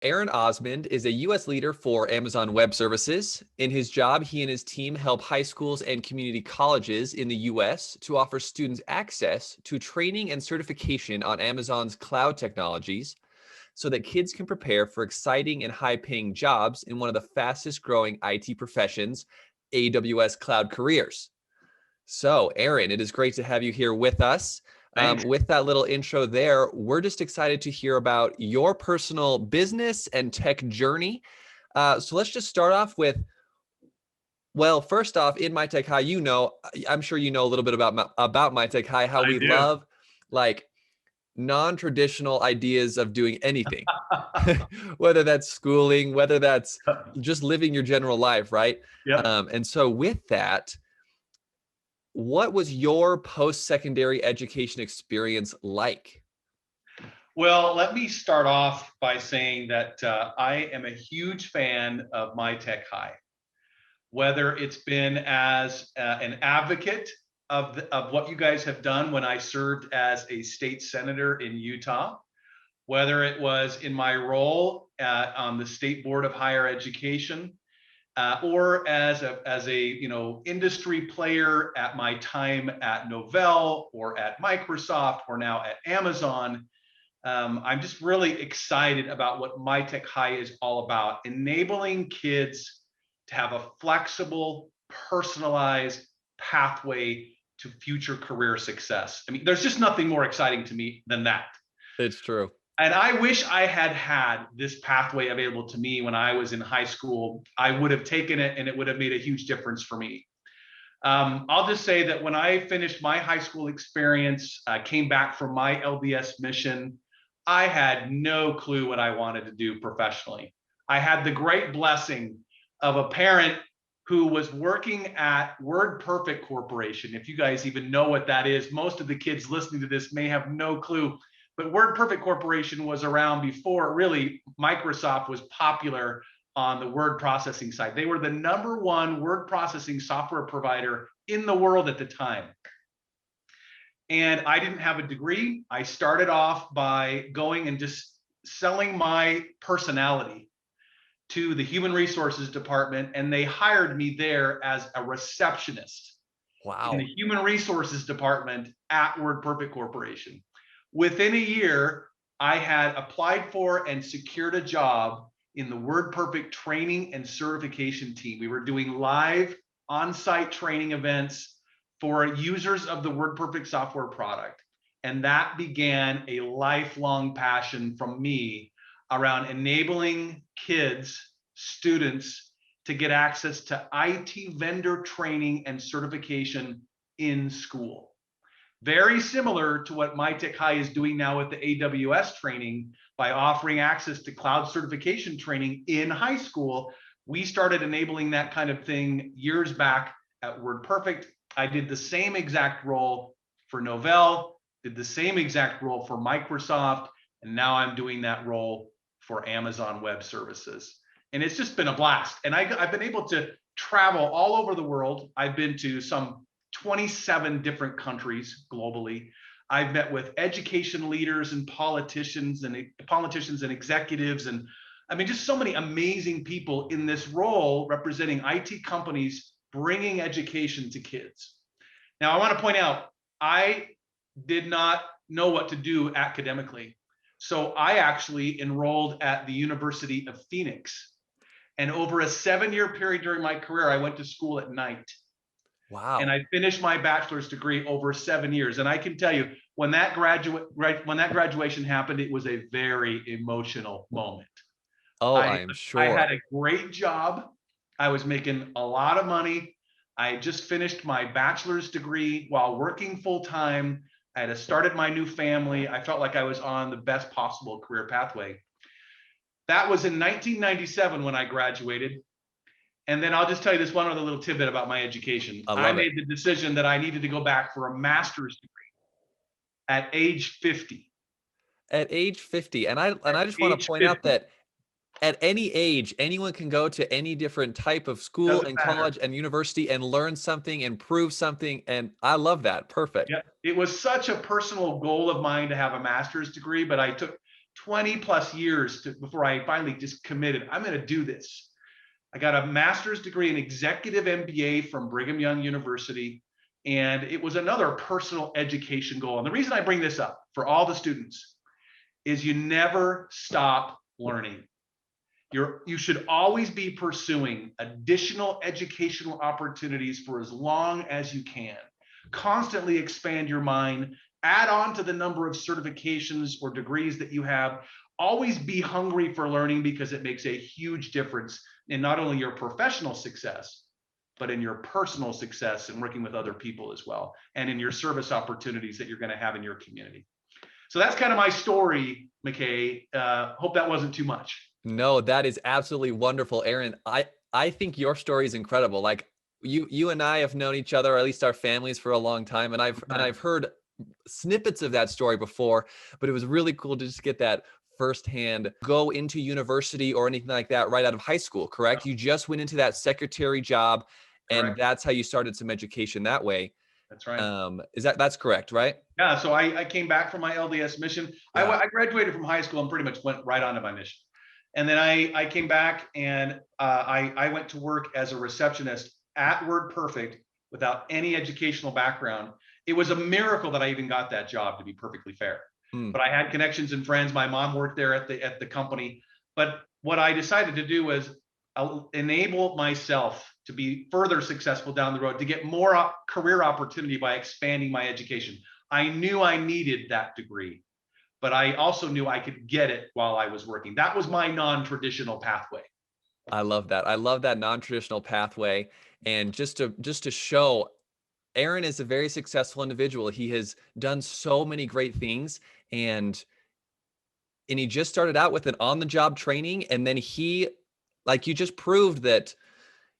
Aaron Osmond is a U.S. leader for Amazon Web Services. In his job, he and his team help high schools and community colleges in the U.S. to offer students access to training and certification on Amazon's cloud technologies so that kids can prepare for exciting and high-paying jobs in one of the fastest-growing IT professions, AWS cloud careers. So, Aaron, it is great to have you here with us. Thanks. With that little intro there, we're just excited to hear about your personal business and tech journey. So let's just start off with, well, first off, in My Tech High, I'm sure you know a little bit about My Tech High, how I we do. love like non-traditional ideas of doing anything, whether that's schooling, whether that's just living your general life, right? Yep. And so with that, what was your post-secondary education experience like? Well, let me start off by saying that I am a huge fan of My Tech High, whether it's been as an advocate of what you guys have done when I served as a state senator in Utah, whether it was in my role on the State Board of Higher Education, or as a industry player at my time at Novell or at Microsoft or now at Amazon. I'm just really excited about what My Tech High is all about, enabling kids to have a flexible, personalized pathway to future career success. I mean, there's just nothing more exciting to me than that. It's true. And I wish I had had this pathway available to me when I was in high school. I would have taken it and it would have made a huge difference for me. I'll just say that when I finished my high school experience, came back from my LDS mission, I had no clue what I wanted to do professionally. I had the great blessing of a parent who was working at WordPerfect Corporation. If you guys even know what that is, most of the kids listening to this may have no clue. But WordPerfect Corporation was around before really Microsoft was popular on the word processing side. They were the #1 word processing software provider in the world at the time. And I didn't have a degree. I started off by going and just selling my personality to the human resources department, and they hired me there as a receptionist in the Wow. human resources department at WordPerfect Corporation. Within a year, I had applied for and secured a job in the WordPerfect training and certification team. We were doing live on-site training events for users of the WordPerfect software product. And that began a lifelong passion from me around enabling kids, students, to get access to IT vendor training and certification in school. Very similar to what My Tech High is doing now with the AWS training by offering access to cloud certification training in high school. We started enabling that kind of thing years back at WordPerfect. I did the same exact role for Novell, did the same exact role for Microsoft, and now I'm doing that role for Amazon Web Services. And it's just been a blast. And I've been able to travel all over the world. I've been to some 27 different countries globally. I've met with education leaders and politicians and executives, and I mean, just so many amazing people in this role representing IT companies bringing education to kids. Now, I want to point out, I did not know what to do academically. So I actually enrolled at the University of Phoenix. And over a 7-year period during my career, I went to school at night. And Wow. I finished my bachelor's degree over 7 years. And I can tell you, when that graduation happened, it was a very emotional moment. Oh, I I'm I had sure. a great job. I was making a lot of money. I just finished my bachelor's degree while working full time. I had started my new family. I felt like I was on the best possible career pathway. That was in 1997 when I graduated. And then I'll just tell you this one other little tidbit about my education. I I love it. made the decision that I needed to go back for a master's degree at age 50. At age 50, and I just want to Age point out 50. that at any age, anyone can go to any different type of school Doesn't and matter. college and university and learn something and prove something. And I love that. Perfect. Yep. It was such a personal goal of mine to have a master's degree, but I took 20 plus years before I finally just committed. I'm going to do this. I got a master's degree in executive MBA from Brigham Young University. And it was another personal education goal. And the reason I bring this up for all the students is you never stop learning. You should always be pursuing additional educational opportunities for as long as you can. Constantly expand your mind, add on to the number of certifications or degrees that you have. Always be hungry for learning, because it makes a huge difference in not only your professional success, but in your personal success and working with other people as well, and in your service opportunities that you're going to have in your community. So that's kind of my story, McKay. Hope that wasn't too much. No, that is absolutely wonderful, Aaron. I think your story is incredible. Like you and I have known each other, or at least our families, for a long time, and I've heard snippets of that story before, but it was really cool to just get that firsthand. Go into university or anything like that right out of high school, correct? You just went into that secretary job, and Correct. that's how you started some education that way. That's right. That's correct, right? Yeah. So I came back from my LDS mission. Yeah. I graduated from high school and pretty much went right on to my mission. And then I came back and I went to work as a receptionist at WordPerfect without any educational background. It was a miracle that I even got that job, to be perfectly fair. But I had connections and friends. My mom worked there at the company. But what I decided to do was enable myself to be further successful down the road, to get more career opportunity by expanding my education. I knew I needed that degree, but I also knew I could get it while I was working. That was my non-traditional pathway. I love that. I love that non-traditional pathway. And just to show, Aaron is a very successful individual. He has done so many great things, and he just started out with an on-the-job training, and then like you just proved that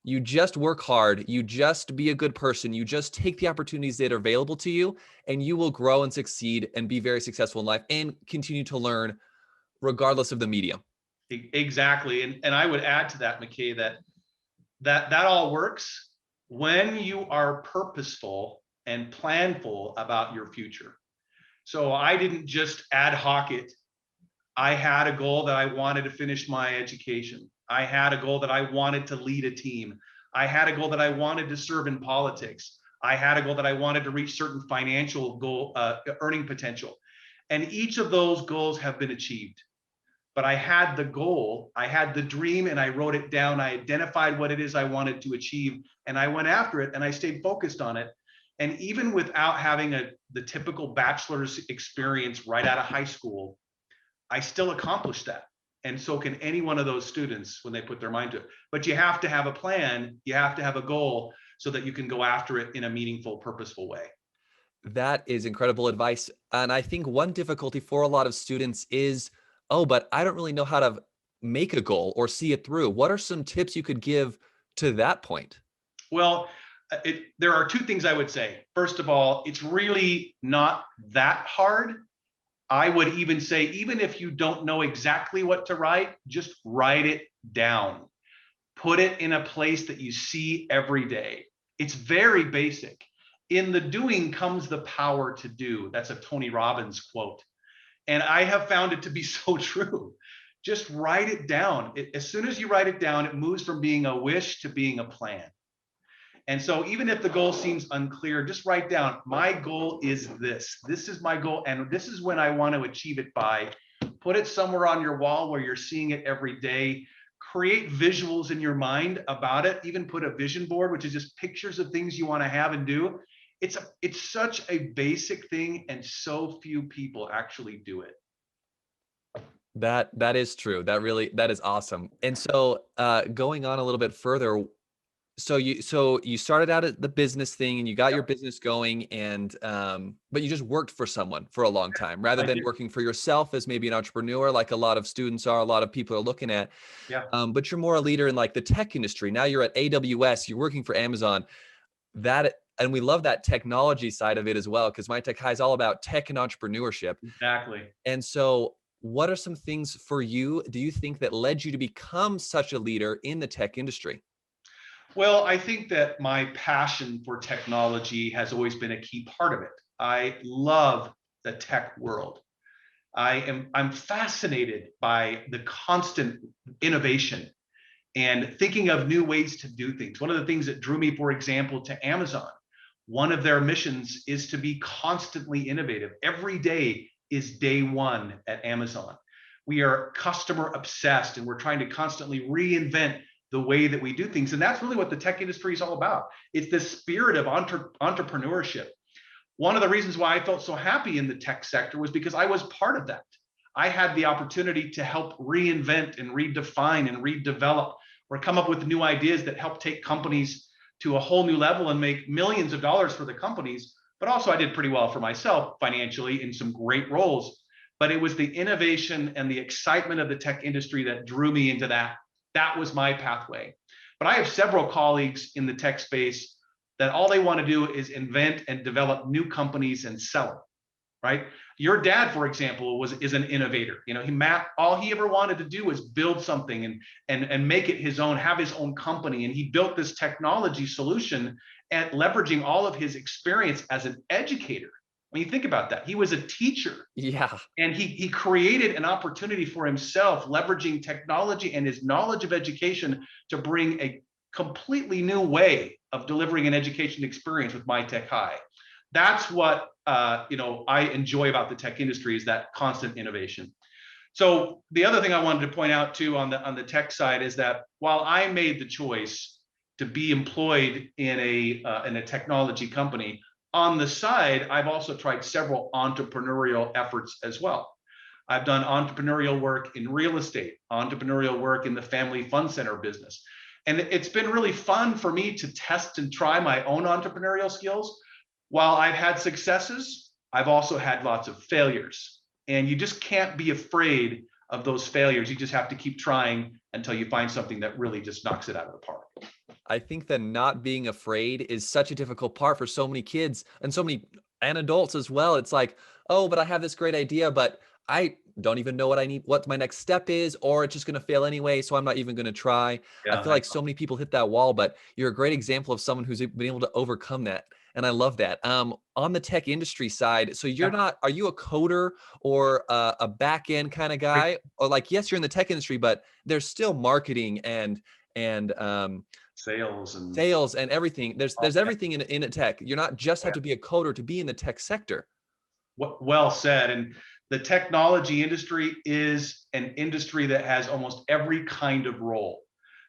you just work hard, you just be a good person, you just take the opportunities that are available to you, and you will grow and succeed and be very successful in life and continue to learn regardless of the medium. Exactly. And I would add to that, McKay, that all works when you are purposeful and planful about your future. So I didn't just ad hoc it. I had a goal that I wanted to finish my education. I had a goal that I wanted to lead a team. I had a goal that I wanted to serve in politics. I had a goal that I wanted to reach certain financial goal, earning potential. And each of those goals have been achieved. But I had the goal, I had the dream, and I wrote it down. I identified what it is I wanted to achieve, and I went after it, and I stayed focused on it. And even without having the typical bachelor's experience right out of high school, I still accomplished that. And so can any one of those students when they put their mind to it. But you have to have a plan, you have to have a goal so that you can go after it in a meaningful, purposeful way. That is incredible advice. And I think one difficulty for a lot of students is, oh, but I don't really know how to make a goal or see it through. What are some tips you could give to that point? Well, there are two things I would say. First of all, it's really not that hard. I would even say, even if you don't know exactly what to write, just write it down. Put it in a place that you see every day. It's very basic. In the doing comes the power to do. That's a Tony Robbins quote. And I have found it to be so true. Just write it down. As soon as you write it down, it moves from being a wish to being a plan. And so even if the goal seems unclear, just write down, my goal is this. This is my goal, and this is when I want to achieve it by. Put it somewhere on your wall where you're seeing it every day. Create visuals in your mind about it. Even put a vision board, which is just pictures of things you want to have and do. It's such a basic thing, and so few people actually do it. That is true. That is awesome. And so going on a little bit further, so you started out at the business thing and you got your business going, and but you just worked for someone for a long time rather than working for yourself as maybe an entrepreneur like a lot of students are, a lot of people are looking at. Yeah. But you're more a leader in like the tech industry. Now you're at AWS, you're working for Amazon. And we love that technology side of it as well, because My Tech High is all about tech and entrepreneurship. Exactly. And so what are some things for you, do you think, that led you to become such a leader in the tech industry? Well, I think that my passion for technology has always been a key part of it. I love the tech world. I'm fascinated by the constant innovation and thinking of new ways to do things. One of the things that drew me, for example, to Amazon, one of their missions is to be constantly innovative. Every day is day one at Amazon. We are customer obsessed and we're trying to constantly reinvent the way that we do things. And that's really what the tech industry is all about. It's the spirit of entrepreneurship. One of the reasons why I felt so happy in the tech sector was because I was part of that. I had the opportunity to help reinvent and redefine and redevelop or come up with new ideas that help take companies to a whole new level and make millions of dollars for the companies. But also I did pretty well for myself financially in some great roles. But it was the innovation and the excitement of the tech industry that drew me into that. That was my pathway. But I have several colleagues in the tech space that all they want to do is invent and develop new companies and sell them, right? Your dad, for example, is an innovator. You know, all he ever wanted to do was build something and make it his own, have his own company. And he built this technology solution at leveraging all of his experience as an educator. When you think about that, he was a teacher. Yeah. And he created an opportunity for himself, leveraging technology and his knowledge of education to bring a completely new way of delivering an education experience with My Tech High. That's what I enjoy about the tech industry, is that constant innovation. So the other thing I wanted to point out too on the tech side is that while I made the choice to be employed in a technology company, on the side, I've also tried several entrepreneurial efforts as well. I've done entrepreneurial work in real estate, entrepreneurial work in the family fun center business. And it's been really fun for me to test and try my own entrepreneurial skills. While I've had successes, I've also had lots of failures. And you just can't be afraid of those failures. You just have to keep trying until you find something that really just knocks it out of the park. I think that not being afraid is such a difficult part for so many kids and and adults as well. It's like, oh, but I have this great idea, but I don't even know what my next step is, or it's just going to fail anyway. So I'm not even going to try. I Yeah, feel like so many people hit that wall, but you're a great example of someone who's been able to overcome that. And I love that. On the tech industry side, so are you a coder or a back end kind of guy? Or like, yes, you're in the tech industry, but there's still marketing and sales and everything. There's everything in a tech. You're not just have to be a coder to be in the tech sector. Well said. And the technology industry is an industry that has almost every kind of role.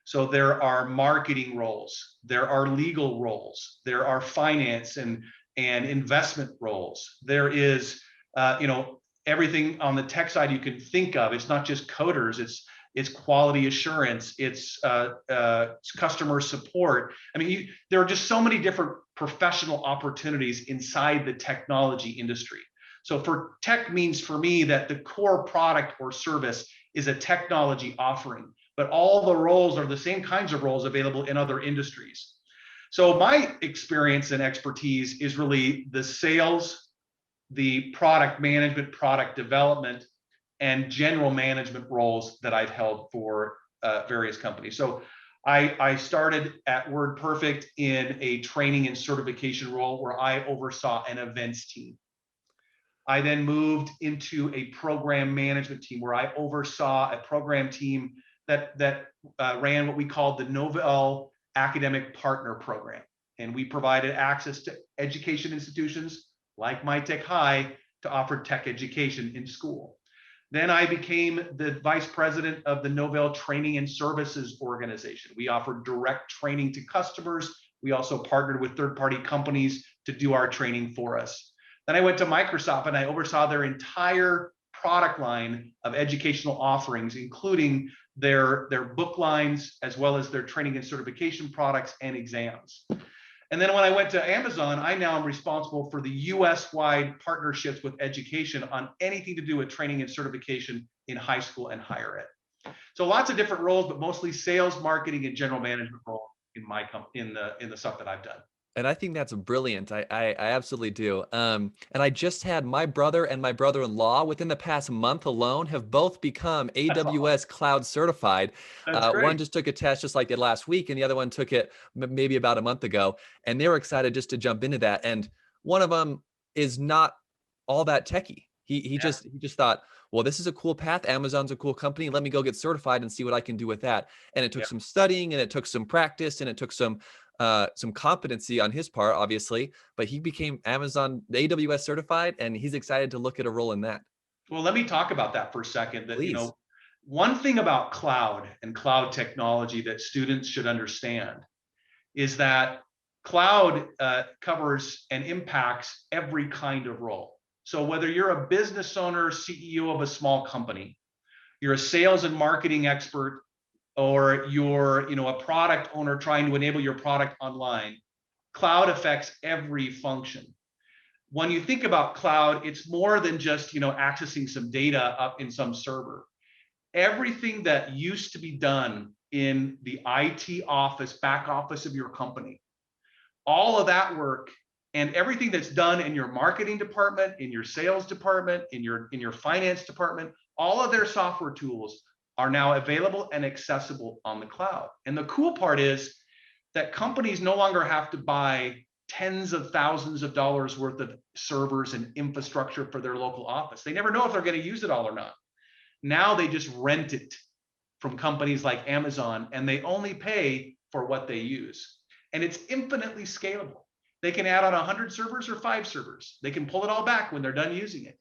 So there are marketing roles, there are legal roles, there are finance and investment roles. There is, everything on the tech side you can think of. It's not just coders. It's quality assurance. It's customer support. I mean, there are just so many different professional opportunities inside the technology industry. So for tech means for me that the core product or service is a technology offering, but all the roles are the same kinds of roles available in other industries. So my experience and expertise is really the sales, the product management, product development, and general management roles that I've held for various companies. So I started at WordPerfect in a training and certification role where I oversaw an events team. I then moved into a program management team where I oversaw a program team that ran what we called the Novell Academic Partner Program. And we provided access to education institutions like My Tech High to offer tech education in school. Then I became the vice president of the Novell Training and Services Organization. We offered direct training to customers. We also partnered with third-party companies to do our training for us. Then I went to Microsoft and I oversaw their entire product line of educational offerings, including their book lines, as well as their training and certification products and exams. And then when I went to Amazon, I now am responsible for the US-wide partnerships with education on anything to do with training and certification in high school and higher ed. So lots of different roles, but mostly sales, marketing, and general management role in the stuff that I've done. And I think that's brilliant. I absolutely do. And I just had my brother and my brother-in-law within the past month alone have both become AWS Cloud certified. That's great. One just took a test just like did last week, and the other one took it maybe about a month ago. And they were excited just to jump into that. And one of them is not all that techie. Yeah. He just thought, well, this is a cool path. Amazon's a cool company. Let me go get certified and see what I can do with that. And it took Yeah. some studying, and it took some practice, and it took some competency on his part, obviously. But he became Amazon AWS certified, and he's excited to look at a role in that. Well, let me talk about that for a second. That, Please. one thing about cloud and cloud technology that students should understand is that cloud covers and impacts every kind of role. So whether you're a business owner, CEO of a small company, you're a sales and marketing expert, or you're, a product owner trying to enable your product online, cloud affects every function. When you think about cloud, it's more than just, accessing some data up in some server. Everything that used to be done in the IT office, back office of your company, all of that work and everything that's done in your marketing department, in your sales department, in your finance department, all of their software tools are now available and accessible on the cloud. And the cool part is that companies no longer have to buy tens of thousands of dollars worth of servers and infrastructure for their local office. They never know if they're going to use it all or not. Now they just rent it from companies like Amazon, and they only pay for what they use. And it's infinitely scalable. They can add on 100 servers or 5 servers. They can pull it all back when they're done using it.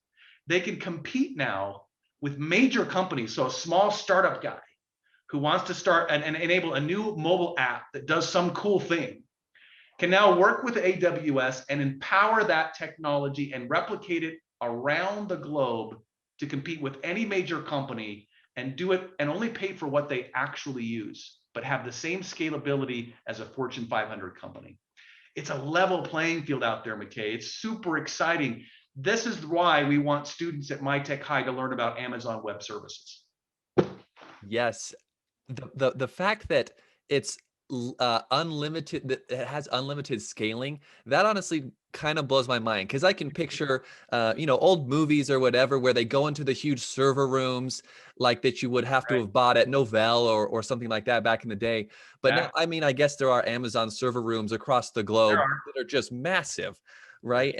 They can compete now with major companies. So a small startup guy who wants to start and enable a new mobile app that does some cool thing can now work with AWS and empower that technology and replicate it around the globe to compete with any major company and do it and only pay for what they actually use, but have the same scalability as a Fortune 500 company. It's a level playing field out there, McKay. It's super exciting. This is why we want students at MyTech High to learn about Amazon Web Services. Yes. The fact that it's unlimited, that it has unlimited scaling, that honestly kind of blows my mind, because I can picture old movies or whatever where they go into the huge server rooms like that you would have to Right. have bought at Novell or something like that back in the day. But Yeah, now, I mean, I guess there are Amazon server rooms across the there globe are. that are just massive, Yeah. right?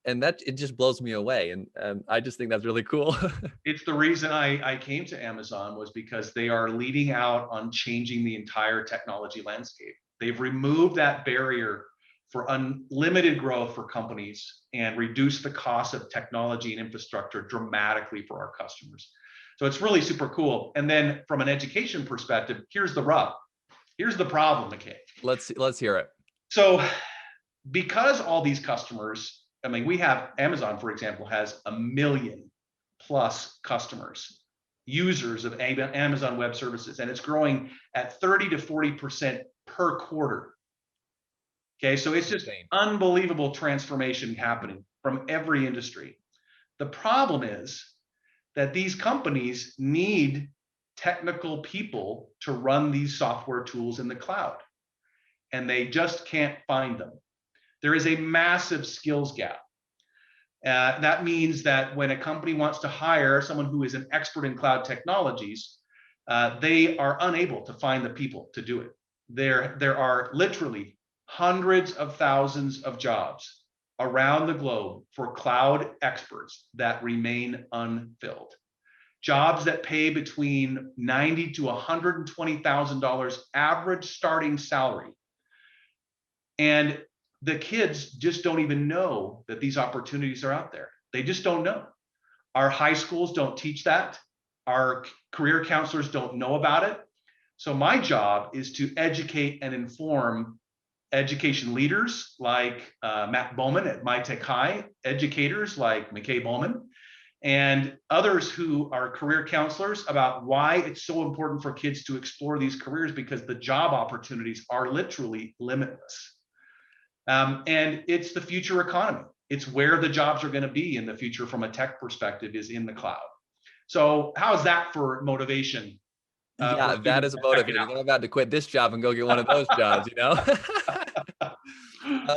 And that, it just blows me away, and I just think that's really cool. It's the reason I came to Amazon, was because they are leading out on changing the entire technology landscape. They've removed that barrier for unlimited growth for companies and reduced the cost of technology and infrastructure dramatically for our customers. So it's really super cool. And then from an education perspective, here's the rub. Here's the problem, McKay. Let's hear it. So because all these customers, I mean, we have Amazon, for example, has 1 million plus customers, users of Amazon Web Services, and it's growing at 30 to 40% per quarter. Okay, so it's just Insane. unbelievable transformation happening from every industry. The problem is that these companies need technical people to run these software tools in the cloud, and they just can't find them. There is a massive skills gap. That means that when a company wants to hire someone who is an expert in cloud technologies, they are unable to find the people to do it. There are literally hundreds of thousands of jobs around the globe for cloud experts that remain unfilled. Jobs that pay between $90,000 to $120,000 average starting salary. And the kids just don't even know that these opportunities are out there. They just don't know. Our high schools don't teach that. Our career counselors don't know about it. So my job is to educate and inform education leaders like Matt Bowman at MyTech High, educators like McKay Bowman, and others who are career counselors about why it's so important for kids to explore these careers, because the job opportunities are literally limitless. And it's the future economy. It's where the jobs are going to be in the future from a tech perspective, is in the cloud. So how's that for motivation? For Yeah, that students is to check it motivating. I'm about to quit this job and go get one of those jobs, you know?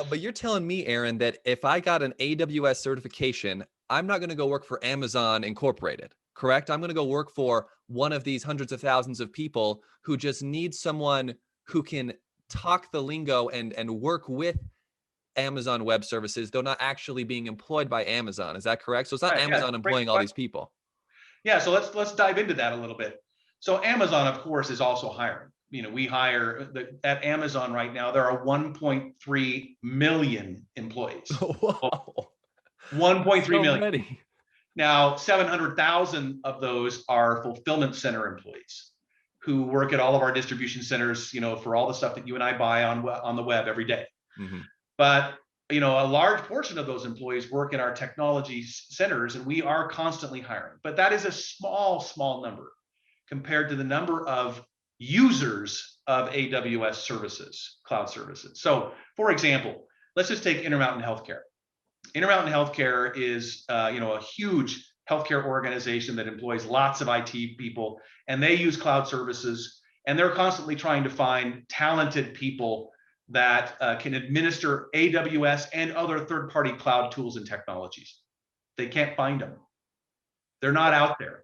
But you're telling me, Aaron, that if I got an AWS certification, I'm not going to go work for Amazon Incorporated, correct? I'm going to go work for one of these hundreds of thousands of people who just need someone who can talk the lingo and work with Amazon Web Services, though not actually being employed by Amazon. Is that correct? So it's not Right, yeah, Amazon great employing all these question. people. Yeah, so let's dive into that a little bit. So Amazon, of course, is also hiring. We hire at Amazon right now. There are 1.3 million employees. Wow. 1.3 So million. many. Now, 700,000 of those are fulfillment center employees who work at all of our distribution centers, for all the stuff that you and I buy on the web every day. Mhm. But a large portion of those employees work in our technology centers, and we are constantly hiring. But that is a small number compared to the number of users of AWS services, cloud services. So, for example, let's just take Intermountain Healthcare. Intermountain Healthcare is, a huge healthcare organization that employs lots of IT people, and they use cloud services, and they're constantly trying to find talented people that can administer AWS and other third-party cloud tools and technologies. They can't find them. They're not out there.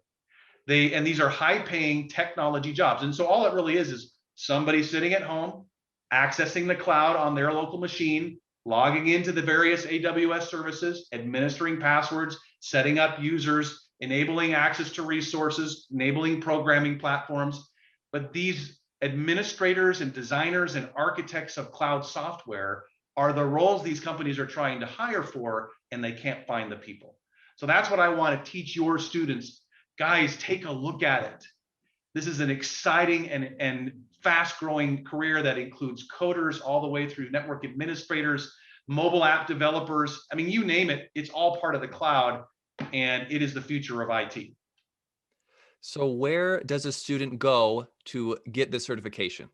And these are high-paying technology jobs. And so all it really is somebody sitting at home, accessing the cloud on their local machine, logging into the various AWS services, administering passwords, setting up users, enabling access to resources, enabling programming platforms. But these administrators and designers and architects of cloud software are the roles these companies are trying to hire for, and they can't find the people. So that's what I want to teach your students. Guys, take a look at it. This is an exciting and fast-growing career that includes coders all the way through network administrators, mobile app developers. I mean, you name it, it's all part of the cloud, and it is the future of IT. So where does a student go to get this certification?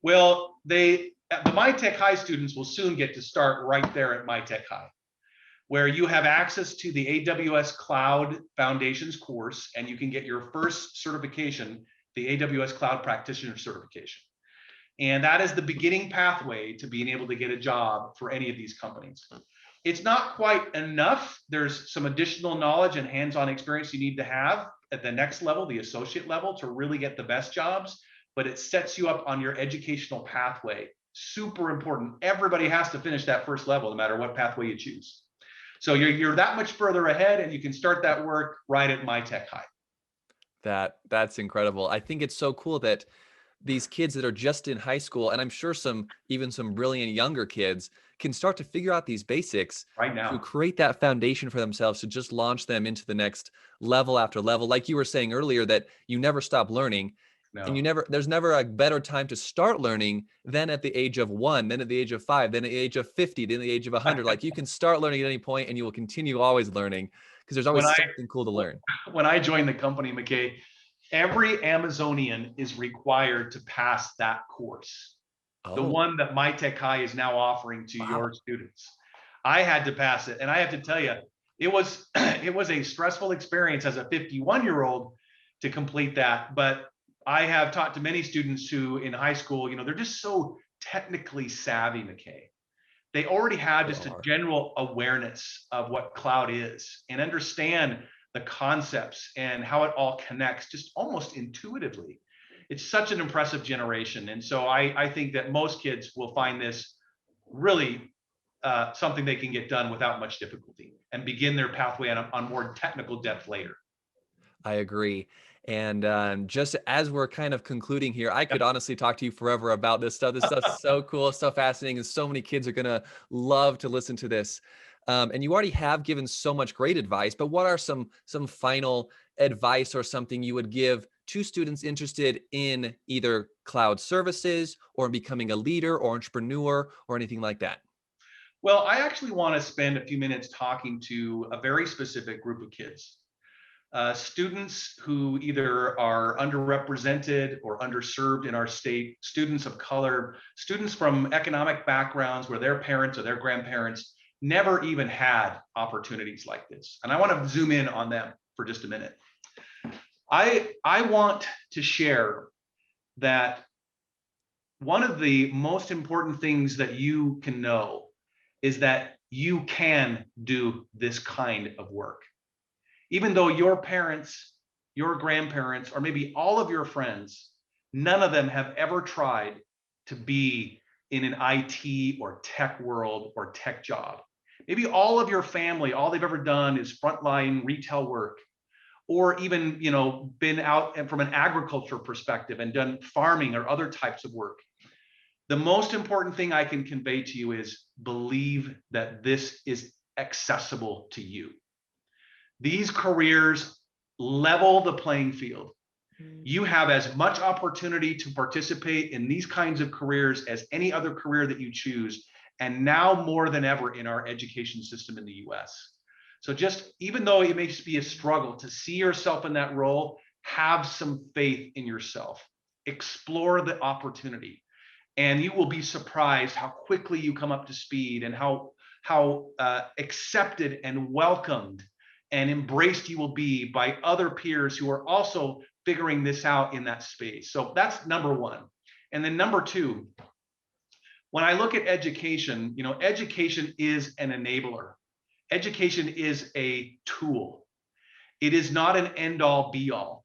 Well, the MyTech High students will soon get to start right there at MyTech High, where you have access to the AWS Cloud Foundations course, and you can get your first certification, the AWS Cloud Practitioner certification. And that is the beginning pathway to being able to get a job for any of these companies. It's not quite enough. There's some additional knowledge and hands-on experience you need to have at the next level, the associate level, to really get the best jobs, but it sets you up on your educational pathway. Super important. Everybody has to finish that first level, no matter what pathway you choose. So you're that much further ahead, and you can start that work right at MyTech High. That's incredible. I think it's so cool that these kids that are just in high school, and I'm sure even some brilliant younger kids, can start to figure out these basics Right to now. create that foundation for themselves to just launch them into the next level after level. Like you were saying earlier, that you never stop learning. And No. there's never a better time to start learning than at the age of 1, then at the age of 5, then at the age of 50, then at the age of 100. Like you can start learning at any point, and you will continue always learning because there's When always I something cool to learn. when I joined the company, McKay, every Amazonian is required to pass that course, the Oh, one that MyTech High is now offering to wow. your students. I had to pass it, and I have to tell you, it was it was a stressful experience as a 51-year-old to complete that. But I have taught to many students who in high school, they're just so technically savvy, McKay. They already have They just a are. general awareness of what cloud is and understand the concepts and how it all connects just almost intuitively. It's such an impressive generation. And so I think that most kids will find this really something they can get done without much difficulty and begin their pathway on more technical depth later. I agree. And just as we're kind of concluding here, I could honestly talk to you forever about this stuff. This stuff's so cool, so fascinating, and so many kids are going to love to listen to this. And you already have given so much great advice, but what are some final advice or something you would give to students interested in either cloud services or in becoming a leader or entrepreneur or anything like that? Well, I actually want to spend a few minutes talking to a very specific group of kids. Students who either are underrepresented or underserved in our state, students of color, students from economic backgrounds where their parents or their grandparents never even had opportunities like this. And I want to zoom in on them for just a minute. I want to share that one of the most important things that you can know is that you can do this kind of work. Even though your parents, your grandparents, or maybe all of your friends, none of them have ever tried to be in an IT or tech world or tech job. Maybe all of your family, all they've ever done is frontline retail work, or even, been out and from an agriculture perspective and done farming or other types of work. The most important thing I can convey to you is believe that this is accessible to you. These careers level the playing field. You have as much opportunity to participate in these kinds of careers as any other career that you choose, and now more than ever in our education system in the US. So just, even though it may be a struggle to see yourself in that role, have some faith in yourself. Explore the opportunity, and you will be surprised how quickly you come up to speed and how accepted and welcomed and embraced you will be by other peers who are also figuring this out in that space. So that's number one. And then number two, when I look at education, education is an enabler. Education is a tool. It is not an end all be all.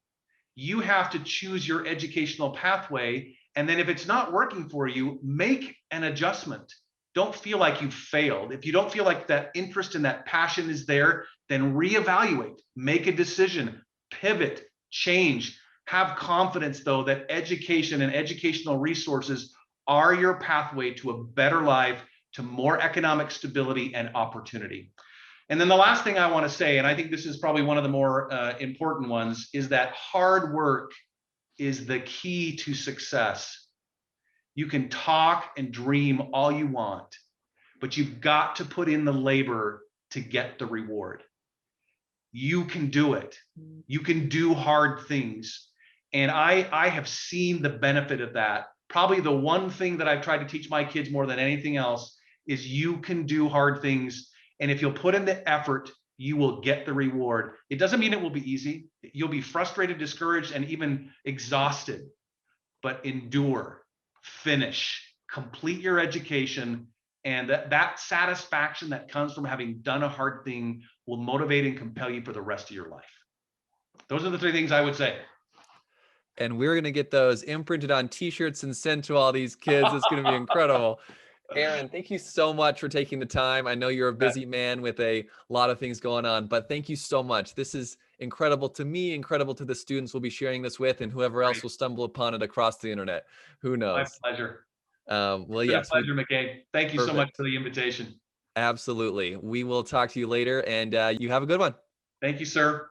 You have to choose your educational pathway. And then if it's not working for you, make an adjustment. Don't feel like you've failed. If you don't feel like that interest and that passion is there, then reevaluate, make a decision, pivot, change. Have confidence, though, that education and educational resources are your pathway to a better life, to more economic stability and opportunity. And then the last thing I want to say, and I think this is probably one of the more important ones, is that hard work is the key to success. You can talk and dream all you want, but you've got to put in the labor to get the reward. You can do it. You can do hard things. And I have seen the benefit of that. Probably the one thing that I've tried to teach my kids more than anything else is you can do hard things. And if you'll put in the effort, you will get the reward. It doesn't mean it will be easy. You'll be frustrated, discouraged, and even exhausted. But endure, finish, complete your education. And that satisfaction that comes from having done a hard thing will motivate and compel you for the rest of your life. Those are the three things I would say. And we're going to get those imprinted on t-shirts and sent to all these kids. It's going to be incredible. Aaron, thank you so much for taking the time. I know you're a busy man with a lot of things going on, but thank you so much. This is incredible to me, incredible to the students we'll be sharing this with, and whoever else will stumble upon it across the internet. Who knows? My pleasure. Well, it's yes. been a pleasure, McCabe. Thank you so much for the invitation. Absolutely. We will talk to you later, and you have a good one. Thank you, sir.